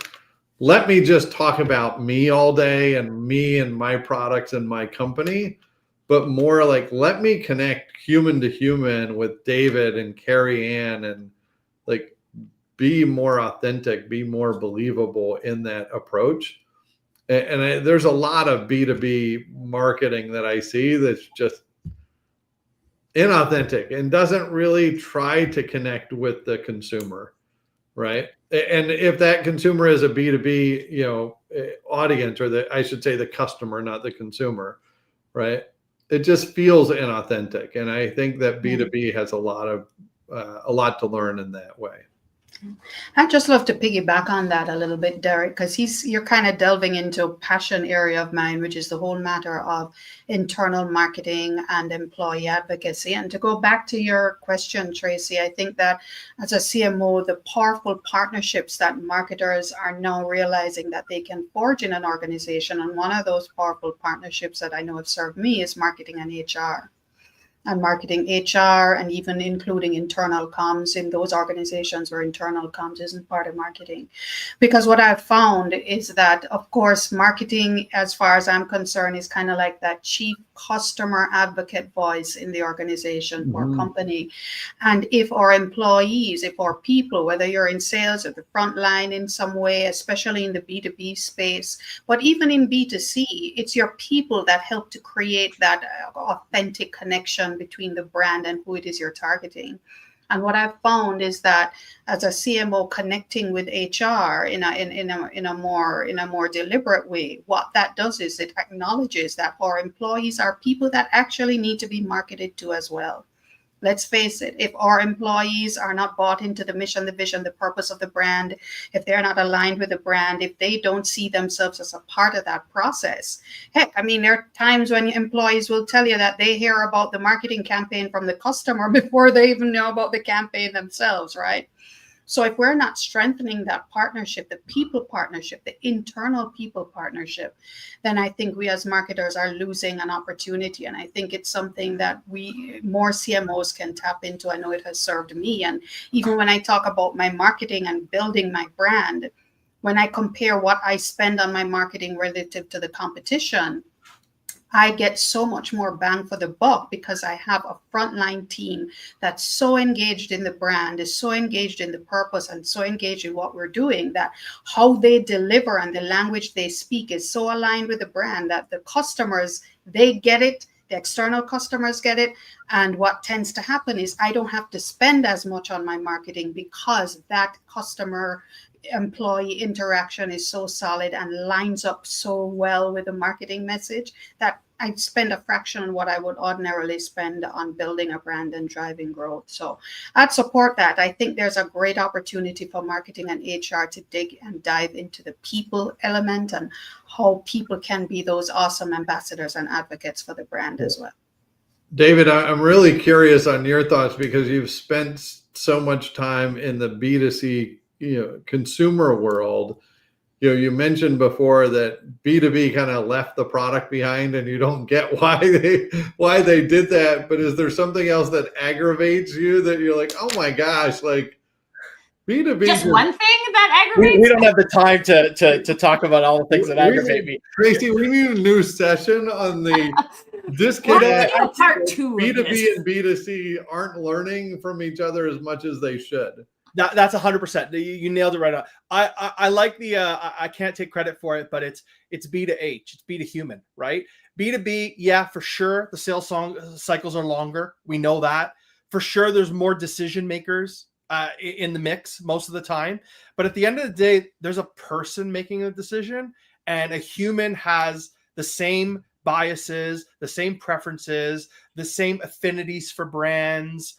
let me just talk about me all day and me and my products and my company, but more like, let me connect human to human with David and Carrie Ann, and like be more authentic, be more believable in that approach. And there's a lot of B2B marketing that I see that's just inauthentic and doesn't really try to connect with the consumer, right? And if that consumer is a B2B, audience, or I should say the customer, not the consumer, right? It just feels inauthentic. And I think that B2B has a lot to learn in that way. I'd just love to piggyback on that a little bit, Derek, because you're kind of delving into a passion area of mine, which is the whole matter of internal marketing and employee advocacy. And to go back to your question, Tracy, I think that as a CMO, the powerful partnerships that marketers are now realizing that they can forge in an organization, and one of those powerful partnerships that I know have served me is marketing and HR. And marketing, HR, and even including internal comms in those organizations where internal comms isn't part of marketing. Because what I've found is that, of course, marketing, as far as I'm concerned, is kind of like that chief customer advocate voice in the organization or company. And if our employees, if our people, whether you're in sales or the front line in some way, especially in the B2B space, but even in B2C, it's your people that help to create that authentic connection between the brand and who it is you're targeting. And what I've found is that as a CMO connecting with HR in a more deliberate way, what that does is it acknowledges that our employees are people that actually need to be marketed to as well. Let's face it, if our employees are not bought into the mission, the vision, the purpose of the brand, if they're not aligned with the brand, if they don't see themselves as a part of that process, heck, I mean, there are times when employees will tell you that they hear about the marketing campaign from the customer before they even know about the campaign themselves, right? So if we're not strengthening that partnership, the people partnership, the internal people partnership, then I think we as marketers are losing an opportunity. And I think it's something that more CMOs can tap into. I know it has served me. And even when I talk about my marketing and building my brand, when I compare what I spend on my marketing relative to the competition, I get so much more bang for the buck because I have a frontline team that's so engaged in the brand, is so engaged in the purpose, and so engaged in what we're doing, that how they deliver and the language they speak is so aligned with the brand that the customers, they get it. The external customers get it. And what tends to happen is I don't have to spend as much on my marketing because that customer employee interaction is so solid and lines up so well with the marketing message that I spend a fraction on what I would ordinarily spend on building a brand and driving growth. So I'd support that. I think there's a great opportunity for marketing and HR to dig and dive into the people element and how people can be those awesome ambassadors and advocates for the brand as well. David, I'm really curious on your thoughts because you've spent so much time in the B2C, consumer world. You mentioned before that B2B kind of left the product behind, and you don't get why they did that. But is there something else that aggravates you that you're like, oh my gosh, like B2B? Just one thing that aggravates. We don't have the time to talk about all the things that aggravate me. Tracy, we need a new session on the disconnect. Part 2 B2B and B2C aren't learning from each other as much as they should. That's 100%. You nailed it right on. I like the I can't take credit for it, but it's B to H, it's B to human, right? B2B, yeah, for sure. The sales cycles are longer. We know that for sure. There's more decision makers in the mix most of the time, but at the end of the day, there's a person making a decision, and a human has the same biases, the same preferences, the same affinities for brands.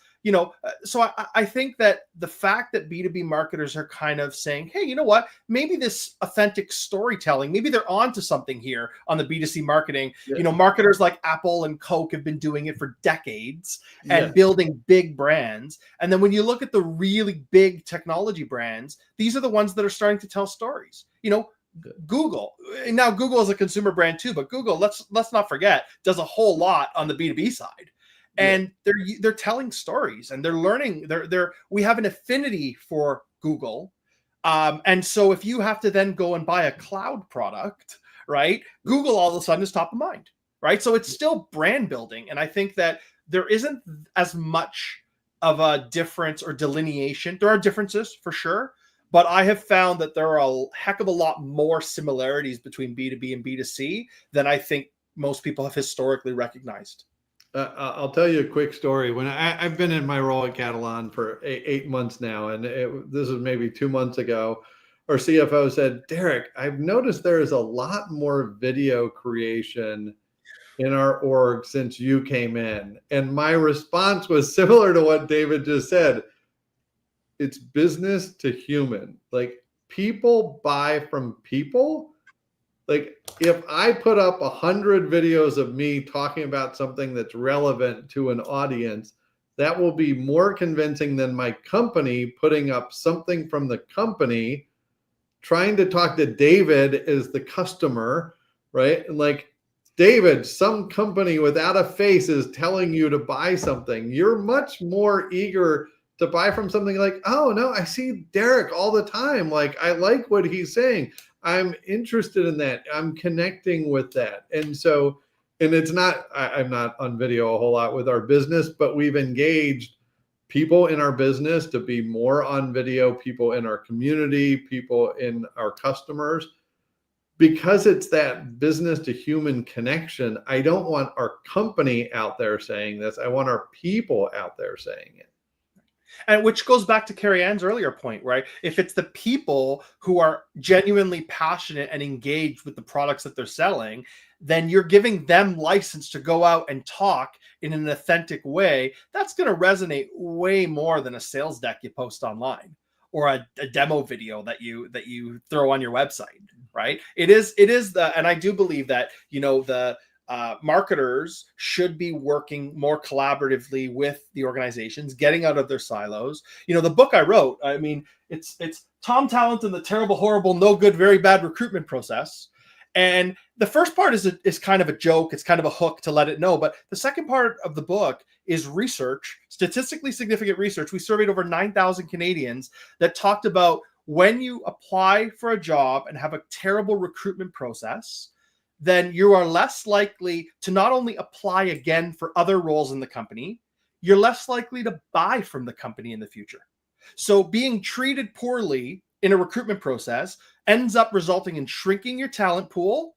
So I think that the fact that B2B marketers are kind of saying, hey, you know what, maybe this authentic storytelling, maybe they're onto something here on the B2C marketing. Yeah. Marketers like Apple and Coke have been doing it for decades and building big brands. And then when you look at the really big technology brands, these are the ones that are starting to tell stories. Google, now Google is a consumer brand too, but Google, let's not forget, does a whole lot on the B2B side. And they're telling stories, and they're learning. We have an affinity for Google, and so if you have to then go and buy a cloud product, right? Google all of a sudden is top of mind, right? So it's still brand building, and I think that there isn't as much of a difference or delineation. There are differences for sure, but I have found that there are a heck of a lot more similarities between B2B and B2C than I think most people have historically recognized. I'll tell you a quick story. When I've been in my role at Catalan for 8 months now, and this is maybe 2 months ago, our CFO said, Derek, I've noticed there is a lot more video creation in our org since you came in. And my response was similar to what David just said. It's business to human. Like, people buy from people. Like, if I put up 100 videos of me talking about something that's relevant to an audience, that will be more convincing than my company putting up something from the company, trying to talk to David as the customer, right? And like, David, some company without a face is telling you to buy something. You're much more eager to buy from something like, oh no, I see Derek all the time. Like, I like what he's saying. I'm interested in that. I'm connecting with that. And so, and it's not, I'm not on video a whole lot with our business, but we've engaged people in our business to be more on video, people in our community, people in our customers, because it's that business to human connection. I don't want our company out there saying this. I want our people out there saying it. And which goes back to Carrie Ann's earlier point, right? If it's the people who are genuinely passionate and engaged with the products that they're selling, then you're giving them license to go out and talk in an authentic way. That's going to resonate way more than a sales deck you post online or a demo video that you throw on your website, right? It is and I do believe that, the marketers should be working more collaboratively with the organizations, getting out of their silos. The book I wrote, I mean, it's Tom Talent and the Terrible, Horrible, No Good, Very Bad Recruitment Process. And the first part is kind of a joke. It's kind of a hook to let it know. But the second part of the book is research, statistically significant research. We surveyed over 9,000 Canadians that talked about when you apply for a job and have a terrible recruitment process, then you are less likely to not only apply again for other roles in the company, you're less likely to buy from the company in the future. So being treated poorly in a recruitment process ends up resulting in shrinking your talent pool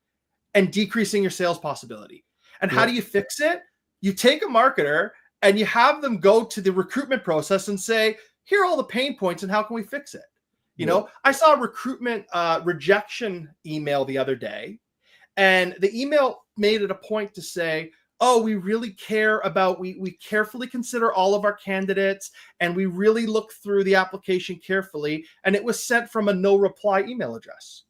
and decreasing your sales possibility. And how do you fix it? You take a marketer and you have them go to the recruitment process and say, here are all the pain points and how can we fix it? I saw a recruitment rejection email the other day. And the email made it a point to say, oh, we really care about, we carefully consider all of our candidates, and we really look through the application carefully. And it was sent from a no reply email address.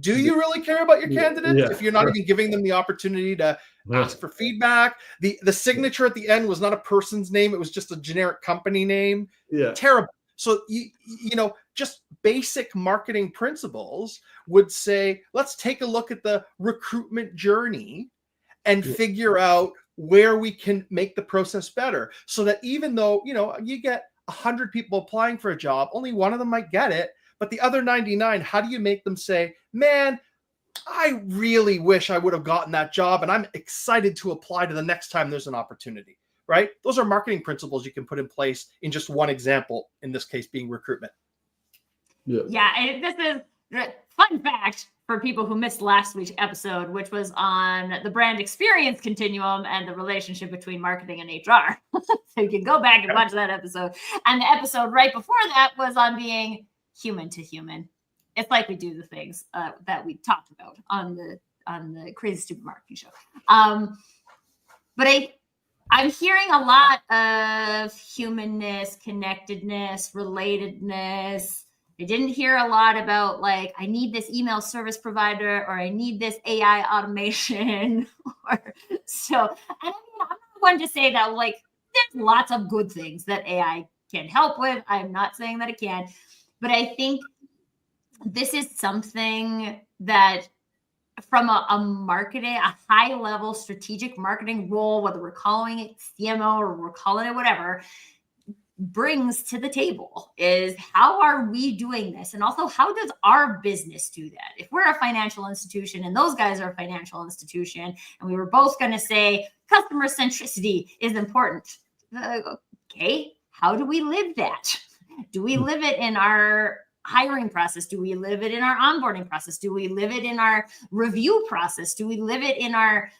Do you really care about your candidates if you're not even giving them the opportunity to ask for feedback? The signature at the end was not a person's name. It was just a generic company name. Yeah. Terrible. So, you know, just basic marketing principles would say, let's take a look at the recruitment journey and figure out where we can make the process better, so that even though, you know, you get 100 people applying for a job, only one of them might get it. But the other 99, how do you make them say, man, I really wish I would have gotten that job, and I'm excited to apply to the next time there's an opportunity, right? Those are marketing principles you can put in place in just one example, in this case being recruitment. Yeah, and this is fun fact for people who missed last week's episode, which was on the brand experience continuum and the relationship between marketing and HR. So you can go back and watch that episode. And the episode right before that was on being human to human. It's like we do the things that we talked about on the Crazy Stupid Marketing Show. But I'm hearing a lot of humanness, connectedness, relatedness. I didn't hear a lot about, like, I need this email service provider, or I need this AI automation. So, and I mean, I'm not one to say that, like, there's lots of good things that AI can help with. I'm not saying that it can, but I think this is something that, from a marketing, a high level strategic marketing role, whether we're calling it CMO or we're calling it whatever, brings to the table is, how are we doing this? And also, how does our business do that? If we're a financial institution and those guys are a financial institution, and we were both going to say customer centricity is important. Okay, how do we live that? Do we live it in our hiring process? Do we live it in our onboarding process? Do we live it in our review process? Do we live it in our...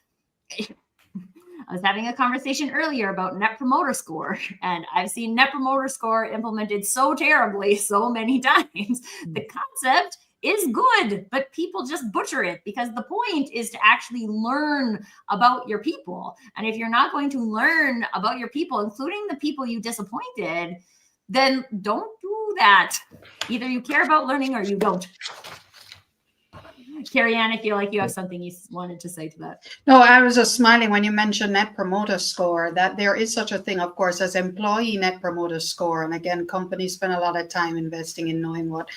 I was having a conversation earlier about Net Promoter Score, and I've seen Net Promoter Score implemented so terribly so many times. The concept is good, but people just butcher it, because the point is to actually learn about your people. And if you're not going to learn about your people, including the people you disappointed, then don't do that. Either you care about learning or you don't. Carrie Ann, I feel like you have something you wanted to say to that. No, I was just smiling when you mentioned Net Promoter Score, that there is such a thing, of course, as employee Net Promoter Score. And again, companies spend a lot of time investing in knowing what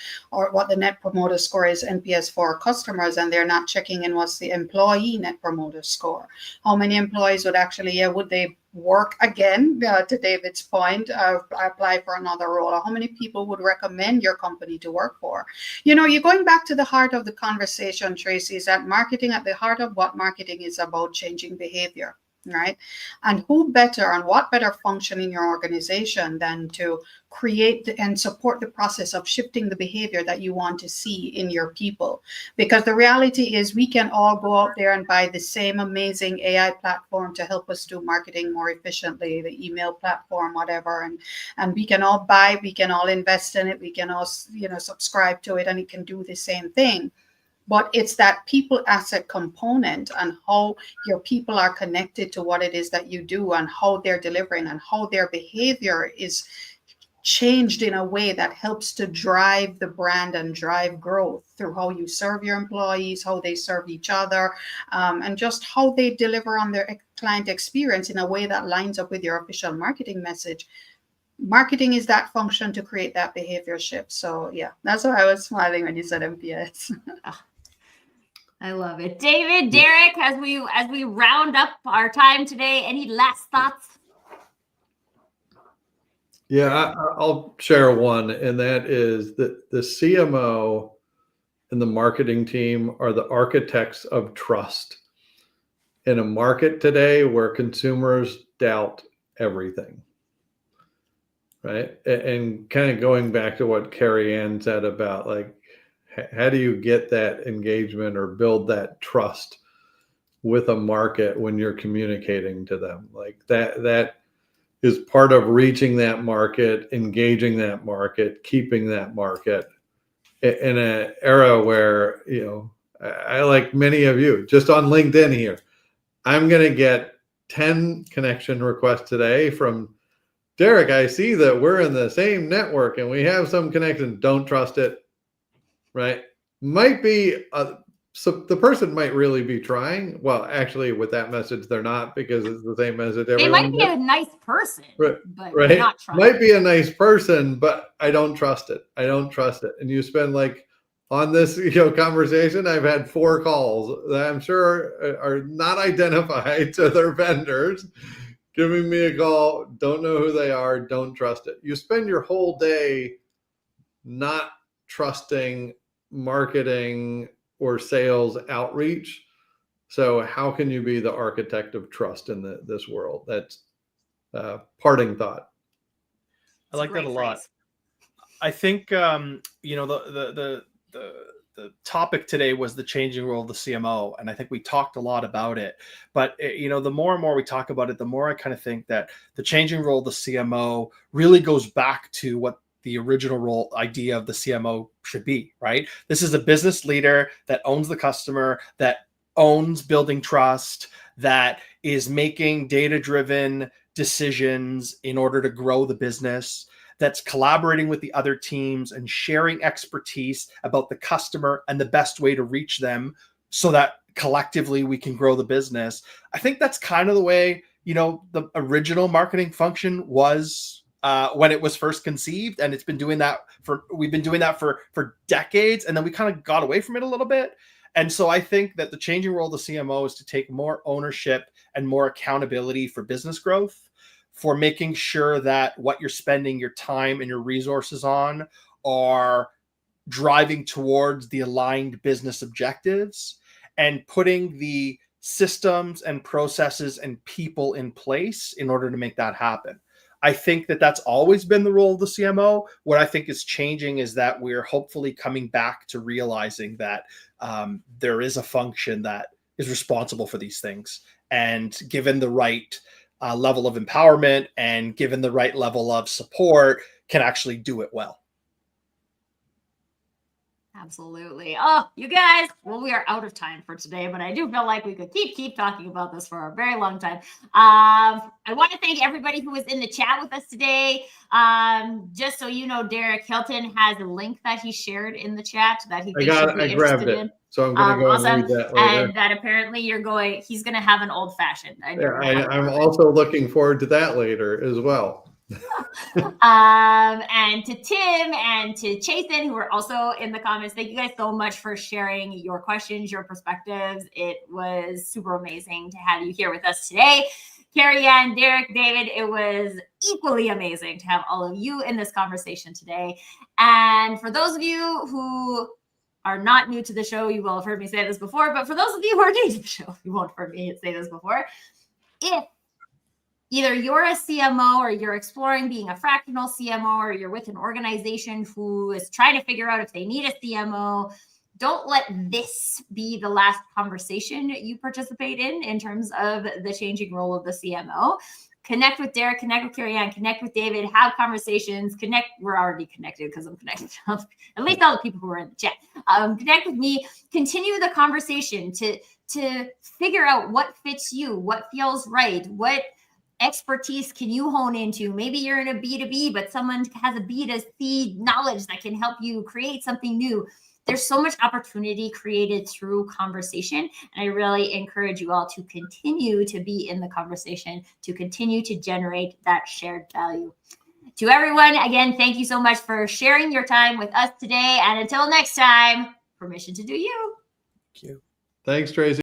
the Net Promoter Score is, NPS, for customers, and they're not checking in what's the employee Net Promoter Score. How many employees would actually, would they work again, to David's point, apply for another role? Or how many people would recommend your company to work for? You know, you're going back to the heart of the conversation, Tracy, is that marketing, at the heart of what marketing is about, changing behavior, right? And who better and what better function in your organization than to create and support the process of shifting the behavior that you want to see in your people? Because the reality is, we can all go out there and buy the same amazing AI platform to help us do marketing more efficiently, the email platform, whatever, and we can all buy, we can all invest in it, we can all, you know, subscribe to it, and it can do the same thing. But it's that people asset component, and how your people are connected to what it is that you do, and how they're delivering, and how their behavior is changed in a way that helps to drive the brand and drive growth through how you serve your employees, how they serve each other, and just how they deliver on their client experience in a way that lines up with your official marketing message. Marketing is that function to create that behavior shift. So yeah, that's why I was smiling when you said MPS. I love it. David, Derek, as we round up our time today, any last thoughts? Yeah, I'll share one, and that is that the CMO and the marketing team are the architects of trust in a market today where consumers doubt everything, right? And kind of going back to what Carrie Ann said about, like, how do you get that engagement or build that trust with a market when you're communicating to them? Like, that is part of reaching that market, engaging that market, keeping that market in an era where, you know, I like many of you, just on LinkedIn here, I'm going to get 10 connection requests today from Derek. I see that we're in the same network and we have some connection. Don't trust it, right? Might be, so the person might really be trying. Well, actually, with that message, they're not, because it's the same message They everyone might be gets. a nice person, Right, but right. not trust. Might be a nice person, but I don't trust it. I don't trust it. And you spend like on this, conversation, I've had 4 calls that I'm sure are not identified to their vendors, giving me a call, don't know who they are, don't trust it. You spend your whole day not trusting marketing or sales outreach. So how can you be the architect of trust in this world? That's parting thought. I like that a lot. I think the topic today was the changing role of the CMO, and I think we talked a lot about it. But the more and more we talk about it, the more I kind of think that the changing role of the CMO really goes back to what the original role idea of the CMO should be, right? This is a business leader that owns the customer, that owns building trust, that is making data-driven decisions in order to grow the business, that's collaborating with the other teams and sharing expertise about the customer and the best way to reach them so that collectively we can grow the business. I think that's kind of the way, the original marketing function was when it was first conceived. And we've been doing that for decades. And then we kind of got away from it a little bit. And so I think that the changing role of the CMO is to take more ownership and more accountability for business growth, for making sure that what you're spending your time and your resources on are driving towards the aligned business objectives, and putting the systems and processes and people in place in order to make that happen. I think that that's always been the role of the CMO. What I think is changing is that we're hopefully coming back to realizing that there is a function that is responsible for these things, and given the right level of empowerment and given the right level of support, can actually do it well. Absolutely. Oh, you guys, well, we are out of time for today, but I do feel like we could keep talking about this for a very long time. I want to thank everybody who was in the chat with us today. Just so you know, Derek Hilton has a link that he shared in the chat that he thinks should be interested in. So I'm going to go awesome. and read that later. And that apparently he's going to have an old fashioned. I'm also looking forward to that later as well. And to Tim and to Chasen, who were also in the comments, thank you guys so much for sharing your questions, your perspectives. It was super amazing to have you here with us today. Carrie Ann, Derek, David, it was equally amazing to have all of you in this conversation today. And for those of you who are not new to the show, you will have heard me say this before, but for those of you who are new to the show, you won't have heard me say this before. If either you're a CMO or you're exploring being a fractional CMO, or you're with an organization who is trying to figure out if they need a CMO, don't let this be the last conversation you participate in terms of the changing role of the CMO. Connect with Derek, connect with Carrie Ann, connect with David, have conversations, connect. We're already connected because I'm connected to at least all the people who are in the chat. Connect with me, continue the conversation to figure out what fits you, what feels right, what expertise can you hone into. Maybe you're in a B2B, but someone has a B2C knowledge that can help you create something new. There's so much opportunity created through conversation. And I really encourage you all to continue to be in the conversation, to continue to generate that shared value. To everyone, again, thank you so much for sharing your time with us today. And until next time, permission to do you. Thank you. Thanks, Tracy.